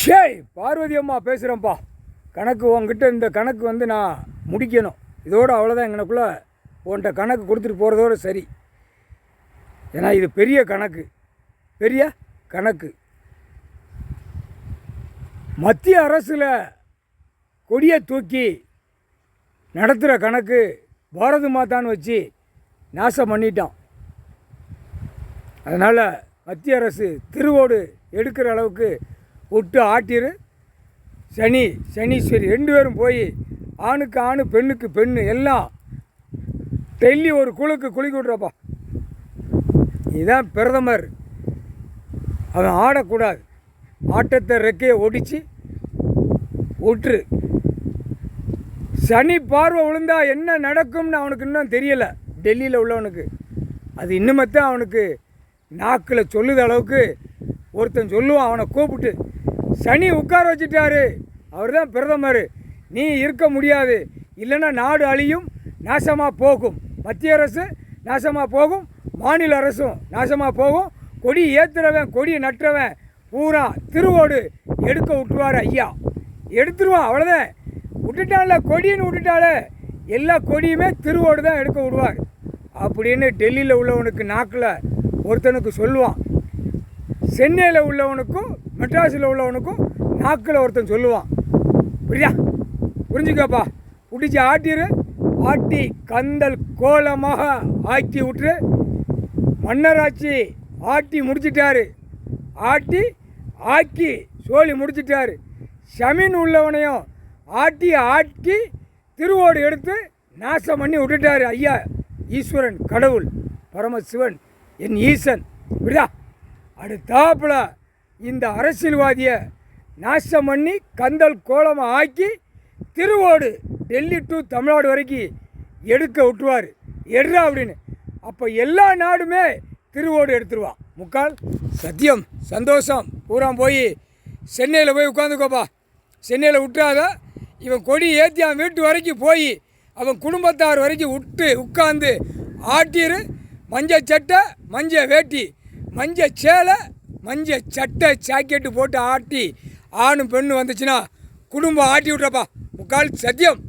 ஷேய் பார்வதி அம்மா பேசுகிறேன்ப்பா. கணக்கு உங்ககிட்ட இந்த கணக்கு நான் முடிக்கணும். இதோடு அவ்வளோதான். எங்களுக்குள்ளே உன்கிட்ட கணக்கு கொடுத்துட்டு போகிறதோடு சரி. ஏன்னா இது பெரிய கணக்கு. மத்திய அரசில் கொடியை தூக்கி நடத்துகிற கணக்கு பாரத மாதான்னு வச்சு நாசம் பண்ணிட்டான். அதனால் மத்திய அரசு திருவோடு எடுக்கிற அளவுக்கு விட்டு ஆட்டிரு. சனீஸ்வரி 2 பேரும் போய் ஆணுக்கு ஆணு பெண்ணுக்கு பெண்ணு எல்லாம் டெல்லி ஒரு குழுக்கு குளிக்க விட்றப்பா. இதுதான் பிரதமர். அவன் ஆடக்கூடாது. ஆட்டத்தை ரெக்கையை ஒடிச்சு விட்டுரு. சனி பார்வை விழுந்தா என்ன நடக்கும்னு அவனுக்கு இன்னும் தெரியலை. டெல்லியில் உள்ளவனுக்கு அது இன்னுமத்தான் அவனுக்கு நாக்கில் சொல்லுத அளவுக்கு ஒருத்தன் சொல்லுவான். அவனை கூப்பிட்டு சனி உட்கார வச்சுட்டாரு, அவர் தான் பிரதமர், நீ இருக்க முடியாது, இல்லைன்னா நாடு அழியும், நாசமாக போகும், மத்திய அரசு நாசமாக போகும், மாநில அரசும் நாசமாக போகும், கொடி ஏற்றுறவன் கொடியை நட்டுறவன் பூரா திருவோடு எடுக்க விட்டுருவார் ஐயா. எடுத்துருவான். அவ்வளோதான். விட்டுட்டால கொடின்னு விட்டுட்டாலே எல்லா கொடியுமே திருவோடு தான் எடுக்க விடுவார் அப்படின்னு டெல்லியில் உள்ளவனுக்கு நாக்கில் ஒருத்தனுக்கு சொல்லுவான். சென்னையில் உள்ளவனுக்கும் மெட்ராஸில் உள்ளவனுக்கும் நாக்கில் ஒருத்தன் சொல்லுவான். புரிஞ்சுக்கப்பா. பிடிச்சி ஆட்டி கந்தல் கோலமாக ஆக்கி விட்டுரு. மன்னராட்சி ஆட்டி முடிச்சிட்டாரு. ஆக்கி சோழி முடிச்சிட்டாரு. சமீன் உள்ளவனையும் ஆக்கி திருவோடு எடுத்து நாசம் பண்ணி விட்டுட்டாரு ஐயா. ஈஸ்வரன் கடவுள் பரமசிவன் என் ஈசன். அடுத்தாப்புல இந்த அரசியல்வாதியை நாசம் பண்ணி கந்தல் கோலமாக ஆக்கி திருவோடு டெல்லி டு தமிழ்நாடு வரைக்கும் எடுக்க விட்டுருவார். எடுறா அப்படின்னு. அப்போ எல்லா நாடுமே திருவோடு எடுத்துருவான். முக்கால் சத்தியம் சந்தோஷம் பூரா போய் சென்னையில் போய் உட்காந்துக்கோப்பா. சென்னையில் விட்டுறாத. இவன் கொடி ஏற்றி அவன் வீட்டு வரைக்கும் போய் அவன் குடும்பத்தார் வரைக்கும் உட்காந்து ஆட்டிரு. மஞ்சள் சட்டை மஞ்சள் வேட்டி மஞ்சள் சேலை மஞ்சள் சட்டை ஜாக்கெட்டு போட்டு ஆட்டி ஆணும் பெண்ணு வந்துச்சுன்னா குடும்பம் ஆட்டி விட்றப்பா. முக்கால் சத்தியம்.